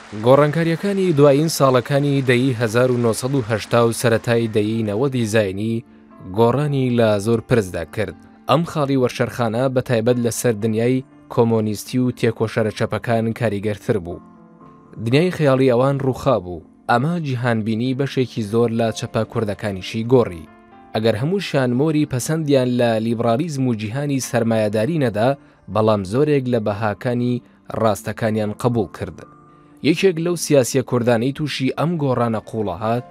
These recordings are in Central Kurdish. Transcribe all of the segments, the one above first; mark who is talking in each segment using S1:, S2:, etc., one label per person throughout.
S1: گۆڕانکاریەکانی دوایین ساڵەکانی دەیی 1970 و سەرەتای دەیی 90 دیزاینی گۆڕانی لە زۆر پرسدا کرد. ئەم خاڵی وەرشەرخانە بە تایبەت لەسەر دنیای کۆمۆنیستی و تێکۆشەرە چەپەکان کاریگەرتر بوو. دنیای خەیاڵی ئەوان ڕووخا بوو. ئەمە جیهانبینی بەشێکی زۆر لە چەپە کوردەکانیشی گۆڕی. ئەگەر هەمووشیان مۆری پەسەندیان لە لیبرالیزم و جیهانی سەرمایەداری نەدا، بەڵام زۆرێک لە بەهاکانی ڕاستەکانیان قبول کرد. یەکێک لەو سیاسیە کوردانەی تووشی ئەم گۆڕانە قوڵە هات،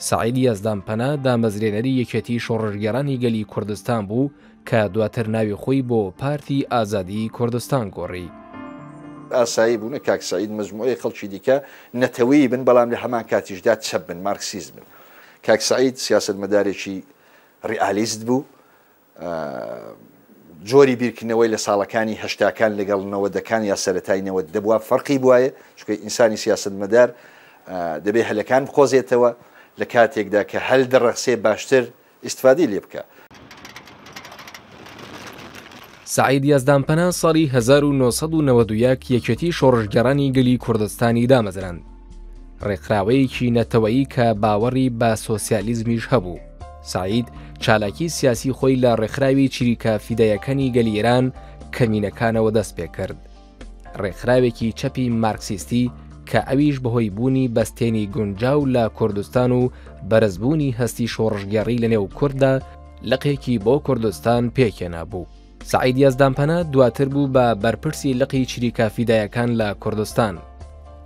S1: سەعید یازدانپەنا دامەزرێنەری یەکێتی شۆڕژگەڕانی گەلی کوردستان بوو کە دواتر ناوی خۆی بۆ پارتی ئازادی کوردستان گۆڕی.
S2: ئاسایی بوونە کاک سەعید مەجموعەی خەڵکی دیکە نەتەوەیی بن، بەڵام لە هەمان کاتیشدا چەپ بن، مارکسیزم بن. کاک سەعید سیاسەتمەدارێکی ڕیئالیست بوو، جۆری بیرکردنەوەی لە ساڵەکانی هەشتاکان لەگەڵ نەوەدەکان یا سەرەتای نەوەد دەبووە فەرقی بووایە، چونکە ئینسانی سیاسەتمەدار دەبێ هەلەکان بخۆزێتەوە لە کاتێکدا کە هەل دەڕەخسێ باشتر ئیستفادی لێ بکە.
S1: سەعید یازدانپەنا ساڵی 1991 یەکێتی شۆڕژگەڕانی گەلی کوردستانی دامەزراند. ڕێکخراوەیەکی نەتەوەیی کە باوەڕی بە سۆسیالیزمیش هەبوو. سەعید چالاکی سیاسی خۆی لە ڕێکخراوی چریکە فیدایەکانی گەلی ئێران کەمینەکانەوە دەست پێ کرد. ڕێکخراوێکی چەپی مارکسیستی کە ئەویش بەهۆی بوونی بەستێنی گونجاو لە کوردستان و بەرزبوونی هەستی شۆڕژگەڕی لە نێو کووردا لقێکی بۆ کوردستان پێکێنا بوو. سەعید یازدانپەنا دواتر بوو بە بەرپرسی لقی چریکە فیدایەکان لە کوردستان.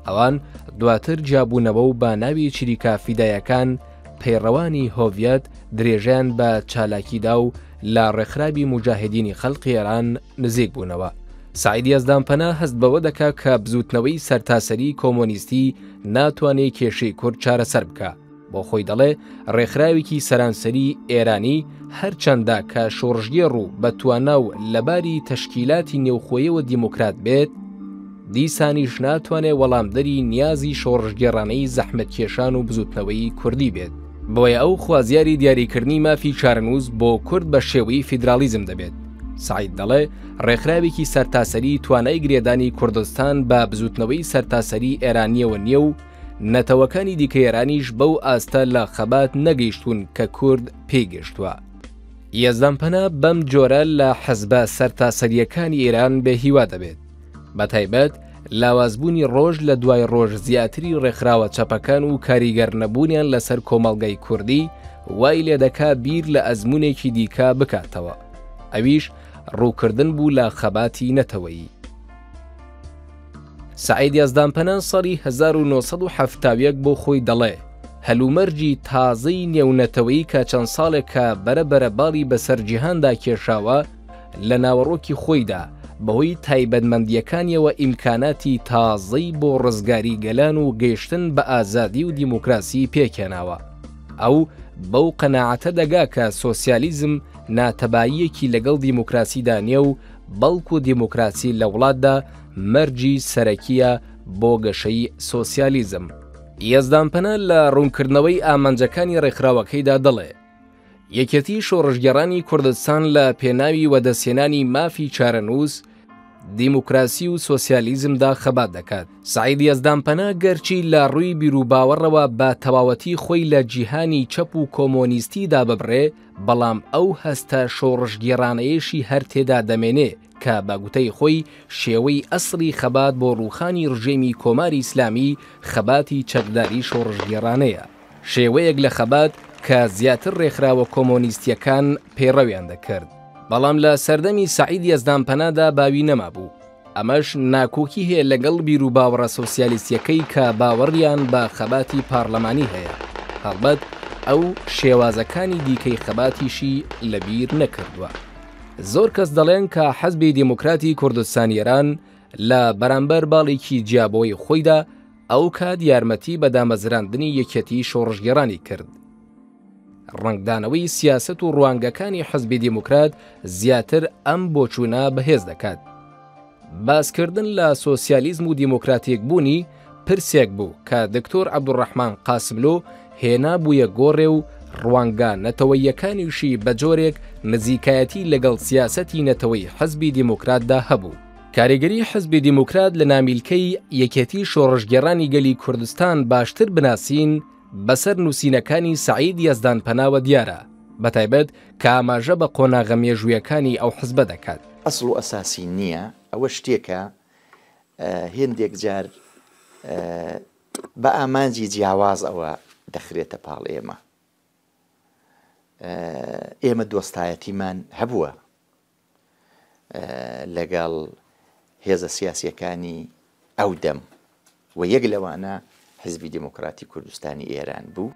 S1: ئەوان دواتر جیابوونەوە و بە ناوی چریکە فیدایەکان پەیڕەوانی هۆڤیەت درێژیان بە چالاکیدا و لە ڕێکخراوی موجاهدینی خەڵقی ئێران نزیک بوونەوە. سەعید یازدانپەنا هەست بەوە دەکا کە بزوتنەوەی سەرتاسەری کۆمۆنیستی ناتوانێت کێشەی کورد چارەسەر بکە. بۆ خۆی دەڵێ ڕێکخراوێکی سەرانسەری ئێرانی هەرچەندە کە شۆڕژگێڕ و بەتوانە و لەباری تەشکیلاتی نێوخۆیەوە دیموکرات بێت، دیسانیش ناتوانێت وەڵامدەری نیازی شۆڕژگێڕانەی زەحمەتکێشان و بزوتنەوەی کوردی بێت. بۆیە ئەو خوازیاری دیاریکردنی مافی چارەنووس بۆ کورد بە شێوەی فیدرالیزم دەبێت. سەعید دەڵێ ڕێکخراوێکی سەرتاسەری توانای گرێدانی کوردستان بە بزوتنەوەی سەرتاسەری ئێرانیەوە نییە و نەتەوەکانی دیکە ئێرانیش بەو ئاستە لە خەبات نەگەیشتون کە کورد پێیگەشتووە. یازدانپەنا بەم جۆرە لە حەزبە سەرتاسەریەکانی ئێران بێهیوا دەبێت. بەتایبەت لاوازبوونی ڕۆژ لە دوای ڕۆژ زیاتری ڕێکخراوە چەپەکان و کاریگەر نەبوونیان لەسەر کۆمەڵگەی کوردی وای لێ دەکا بیر لە ئەزمونێکی دیکە بکاتەوە. ئەویش ڕووکردن بوو لە خەباتی نەتەوەیی. سەعید یازدانپەنا ساڵی 1970 بۆ خۆی دەڵێ هەلومەرجی تازەی نێونەتەوەیی کە چەند ساڵێک کە بەرەبەرە باڵی بەسەر جیهاندا کێشاوە لە ناوەڕۆکی خۆیدا بەهۆی تایبەتمەندیەکانیەوە ئیمکاناتی تازەی بۆ ڕزگاری گەلان و گەیشتن بە ئازادی و دیموکراسی پێکێناوە. ئەو بەو قەناعەتە دەگا کە سۆسیالیزم ناتەباییەکی لەگەڵ دیموکراسیدا نییە و بەڵکو دیموکراسی لە وڵاتدا مەرجی سەرەکیە بۆ گەشەی سۆسیالیزم. یازدانپەنا لە ڕوونکردنەوەی ئامانجەکانی ڕێکخراوەکەیدا دەڵێ یەکێتی شۆڕژگەڕانی کوردستان لە پێناوی وەدەسێنانی مافی چارەنووس دیموکراسی و سۆسیالیزمدا خەبات دەکات. سەعید یازدانپەنا گەرچی لە ڕووی بیرروباوەڕەوە بە تەواوەتی خۆی لە جیهانی چەپ و کۆمۆنیستیدا ببڕێ، بەڵام ئەو هەستە شۆڕژگێڕانەیەشی هەر تێدا دەمێنێ کە بە گوتەی خۆی شێوەی ئەسڵی خەبات بۆ ڕووخانی ڕژێمی کۆماری ئیسلامی خەباتی چەکداری شۆڕژگێڕانەیە، شێوەیەک لە خەبات کە زیاتر ڕێکخراوە کۆمۆنیستیەکان پەیڕەویان دەکرد. بەڵام لە سەردەمی سەعید یازدانپەنادا باوی نەما بوو. ئەمەش ناکۆکی هەیە لەگەڵ بیر و باوەڕە سۆسیالیستیەکەی کە باوەڕیان بە خەباتی پارلەمانی هەیە. هەڵبەت ئەو شێوازەکانی دیکەی خەباتیشی لەبیر نەکردووە. زۆر کەس دەڵێن کە حەزبی دیموکراتی کوردستان ئێران لە بەرامبەر باڵێکی جیابەوەی خۆیدا ئەو کات یارمەتی بە دامەزراندنی یەکێتی شۆڕژگێڕانی کرد. ڕنگدانەوەی سیاست و ڕوانگەکانی حەزبی دیموکرات زیاتر ئەم بۆچوونە بەهێز دەکات. باسکردن لە سۆسیالیزم و دیموکراتیک بوونی پرسێک بوو کە دکتۆر عەبدوڕەحمان قاسملۆ هێنا بوویە گۆڕێ و ڕوانگە نەتەوەییەکانیشی بە جۆرێک نزیکایەتی لەگەڵ سیاسەتی نەتەوەی حەزبی دیموکراتدا هەبوو. کاریگەری حزبی دیموکرات لە نامیلکەی یەکێتی شۆڕژگێڕانی گەلی کوردستان باشتر بناسین بەسەر نووسینەکانی سەعید یەزدانپەناوە دیارە، بەتایبەت کە ئاماژە بە قۆناغە مێژوویەکانی ئەو حزبە دەکات.
S3: ئەسڵ و ئەساسی نییە، ئەوە شتێکە هێندێک جار بە ئامانجی جیاواز ئەوە دەخرێتە پاڵ ئێمە. ئێمە دۆستایەتیمان هەبووە لەگەڵ هێزە سیاسیەکانی ئەو دەم و یەک لەوانە حزبی دیموکراتی کوردستانی ئێران بوو.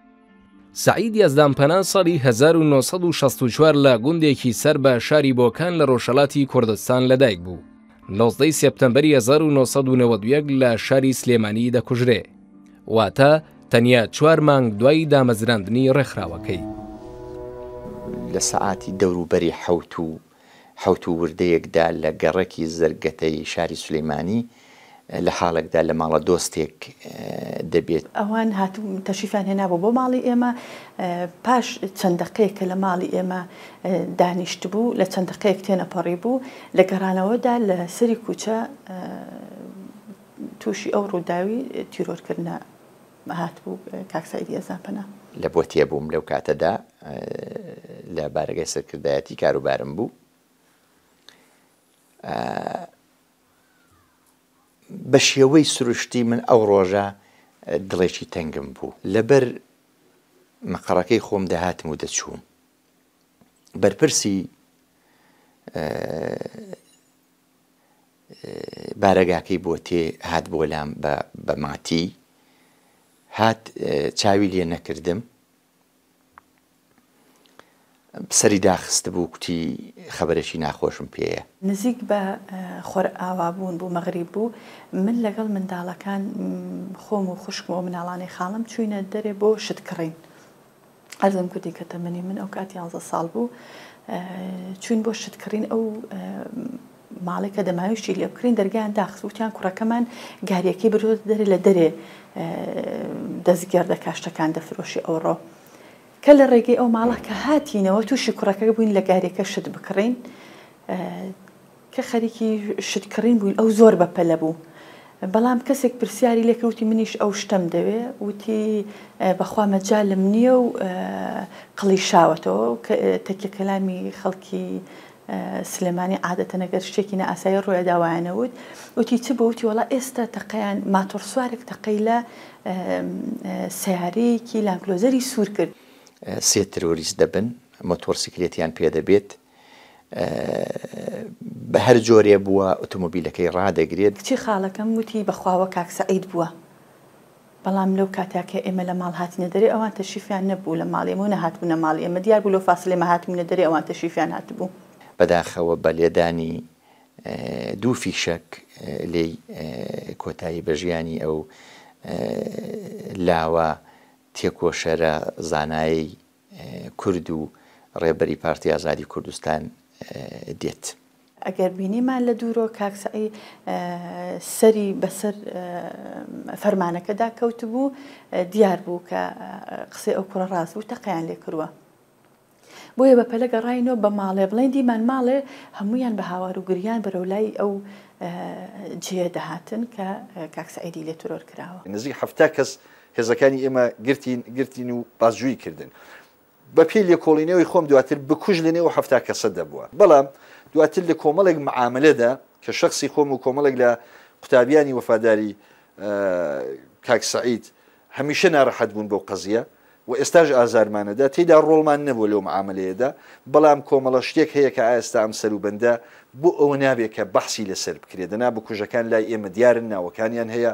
S1: سەعید یەزدانپەنا ساڵی 1964 لە گوندێکی سەر بە شاری بۆکان لە ڕۆژهەڵاتی کوردستان لەدایک بوو. 19 سپتەمبەری 1991 لە شاری سلێمانی دەکوژرێ، واتە تەنیا 4 مانگ دوای دامەزراندنی ڕێکخراوەکەی.
S3: لە سەعاتی دەوروبەری حەوت و وردەیەکدا لە گەڕەکی زەرگەتەی شاری سلێمانی لە حاڵێکدا لە ماڵە دۆستێک دەبێت.
S4: ئەوان هاتوو تەشریفیان هێنابوو بۆ ماڵی ئێمە، پاش چەند دقەیەک کە لە ماڵی ئێمە دانیشت بوو، لە چەند دقەیەک تێنەپەڕی بوو، لە گەڕانەوەدا لە سەری کوچە تووشی ئەو ڕووداوی تیرۆرکردنە هاتبوو. کاک سەعید یەزدانپەنا
S3: لە بۆ تێبووم لەو کاتەدا لە بارگای سەرکردایەتی کاروبارم بوو. بە شێوەی سروشتی من ئەو ڕۆژە دڵێکی تەنگم بوو، لەبەر مەقەڕەکەی خۆم دەهاتم و دەچووم. بەرپرسی بارەگاکەی بۆ تێ هات بۆ لام بە ماتی، هات چاوی لێ نەکردم، سەری داخست بوو، کوتی خەبەرێکی ناخۆشم پێیە.
S4: نزیک بە خۆر ئاوابوون بوو، مەغریب بوو، من لەگەڵ منداڵەکان خۆم و خوشکم و مناڵانی خاڵم چوینە دەرێ بۆ شتکڕین. ئەرزم کوتی کە تەمەنی من ئەو کات 11 ساڵ بوو، چوین بۆ شتکڕین. ئەو ماڵێک کە دەماویشتی لێ بکرین دەرگایان داخست، وتیان کوڕەکەمان گاریەکەی برۆ دەرێ، لە دەرێ دەستگێردە کاشتەکان دەفرۆشی ئەوڕۆ. کە لە ڕێگەی ئەو ماڵە کە هاتینەوە تووشی کوڕەکە بووین لە گاریەکە شت بکڕین، کە خەریکی شتکڕین بووین. ئەو زۆر بەپەلە بوو، بەڵام کەسێک پرسیاری لێکەوتی منیش ئەو شتم دەوێ، وتی بەخوا مەجالم نییە و قڵی شاوەتەوە. تەکیە کەلامی خەڵکی سلێمانی عادەتە نەگەر شتێکی نەئاسایی ڕۆیە داوایانەوت، وتی چ بۆ؟ وتی وەڵا ئێستا تەقەیان ماتۆر سوارێک تەقەی لە سیارەیەکی لانکلۆزەری سوور کرد.
S3: 3 ترۆریست دەبن، مۆتۆرسیکلێتیان پێ دەبێت، بە هەر جۆرێ بووە ئۆتۆمۆبیلەکەی ڕادەگرێت.
S4: کچی خاڵەکەم وتی بەخواوە کاک سەعید بووە، بەڵام لەو کاتاکە ئێمە لە ماڵ هاتینە دەرێ ئەوان تەشریفیان نەبوو لە ماڵ ئێمە و نەهاتبوونە ماڵ ئێمە، دیار بوو لەو فاسلێمە هاتبوونە دەرێ ئەوان تەشریفیان هاتبوو.
S3: بەداخەوە بە لێدانی 2 فیشەک لێی کۆتایی بەژیانی ئەو لاوە تێکۆشەرە زانایی کورد و ڕێبەری پارتی ئازادی کوردستان دێت.
S4: ئەگەر بینیمان لە دوورۆ کاک سەعید سەری بەسەر فەرمانەکەدا کەوت بوو، دیار بوو کە قسەی ئەو کوڕە ڕاست بوو، تەقەیان لێ کردووە. بۆیە بە پەلە گەڕاینەوە بە ماڵێ بڵێن دیمان ماڵێ هەمویان بە هاوار و گریان بەرەولای ئەو جێ دەهاتن کە کاک سەعیدی لێ ترۆر کراوە.
S2: نزیک 7 کەس هێزەکانی ئێمە گرتین و بازجووی کردن. بە پێی لێکۆڵینەوەی خۆم دواتر بکوژ لەنێو 7 کەسە دەبووە، بەڵام دواتر لە کۆمەڵێک معاملەدا کە شخصی خۆم و کۆمەڵێک لە قوتابیانی وەفاداری کاک سەعید هەمیشە ناڕەحەت بوون بۆ قەزیە و ئێستاژ ئازارمانەدا تێیدا ڕۆڵمان نەبوو لەو معاملەیەدا، بەڵام کۆمەڵە شتێک هەیە کە ئاستا ئەم سەروبەندە بۆ ئەوە نابێت کە بەحسی لەسەر بکرێت. دەنا بکوژەکان لای ئێمە دیارن، ناوەکانیان هەیە،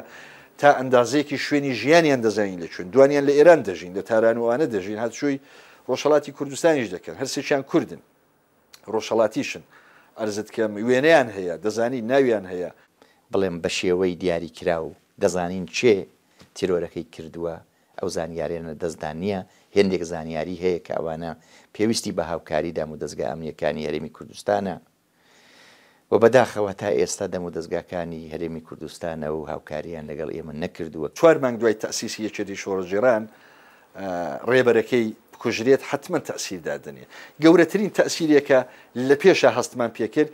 S2: تا ئەندازەیەکی شوێنی ژیانیان دەزانین لەچوون، دوانیان لە ئێران دەژین، لە تارانوانە دەژین، هاتشووی ڕۆژهەڵاتی کوردستانیش دەکەن، هەرسێکیان کوردن، ڕۆژهەڵاتیشن، ئەرزت کەم وێنەیان هەیە، دەزانی ناویان هەیە.
S3: بڵێم بە شێوەی دیاری کرا و دەزانین چێ تیرۆرەکەی کردووە، ئەو زانیاریانە دەستدان نییە. هێندێک زانیاری هەیە کە ئەوانە پێویستی بە هاوکاری دەم و دەستگا ئەمنیەکانی هەرێمی کوردستانە و بەداخەوە تا ئێستا دەم و دەستگاکانی هەرێمی کوردستانە و هاوکاریان لەگەڵ ئێمە نەکردووە.
S2: 4 مانگ دوای تەسیسی یەکێتی شۆڕەجێران ڕێبەرەکەی بکوژرێت حتمما تەسیردادنێ. گەورەترین تەسیرێکە لە پێشە هەستمان پێکرد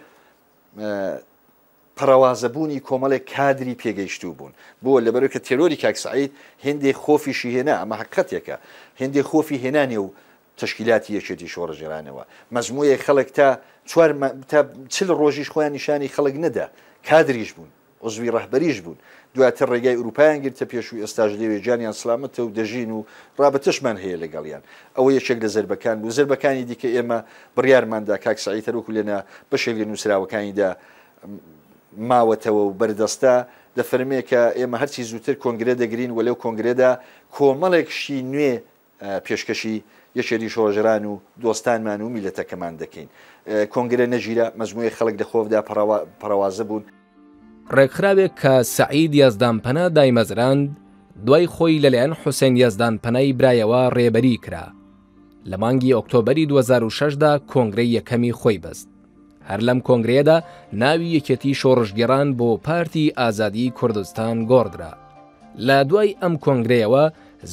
S2: پەڕەوازەبوونی کۆمەڵێک کادری پێگەیشتوو بوون بۆ لەبەرەوە کە تێرۆری کاک سعید هێندێک خۆفیشی هێنا ئەمە حقیقەتێکە هێندێک خۆفی هێنانێ و تشکیلاتی یەکێتی شۆڕژێرانەوە مەجموعەیە خەڵک تا چل ڕۆژیش خۆیان نیشانی خەڵک نەدا کادریش بوون عزوی ڕەهبەریش بوون دواتر ڕێگای ئوروپایان گرتە پێشووی ئێستاژ لێوێ جانیان سلامەتە و دەژین و ڕابەتەشمان هەیە لەگەڵیان ئەوە یەکێک لە زەربەکان بوو زەربەکانی دیکە ئێمە بڕیارماندا کاک سعید هەروەکو لێنە بەشێک لە نووسراوەکانیدا ماوەتەوە و بەردەستا دەفەرمێ کە ئێمە هەرچی زووتر کۆنگرە دەگرین و لەو کۆنگرێدا کۆمەڵێکشی نوێ پێشکەشی یەکێتی شۆڕژێران و دۆستانمان و میلەتەکەمان دەکەین کۆنگرە نەژیرە مەجموعەی خەڵک لە خۆفدا پەڕەوازە بوون
S1: ڕێکخراوێک کە سەعید یازدانپەنا دایمەزراند دوای خۆی لەلایەن حوسێن یازدانپەنای برایەوە ڕێبەری کرا لە مانگی ئۆکتۆبەری 2006دا کۆنگرەی یەکەمی خۆی بەست هەر لەم کۆنگرەیەدا ناوی یەکێتی شۆڕژگێڕان بۆ پارتی ئازادی کوردستان گۆڕدرا لە دوای ئەم کۆنگرەیەوە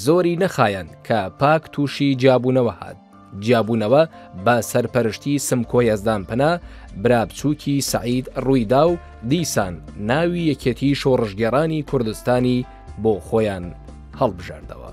S1: زۆری نەخایەن کە پاک تووشی جیابوونەوە هات جیابوونەوە بە سەرپەرشتی سمکۆ یازدانپەنا برابچووکی سعید ڕوویدا و دیسان ناوی یەکێتی شۆڕژگێڕانی کوردستانی بۆ خۆیان هەڵبژاردەوە.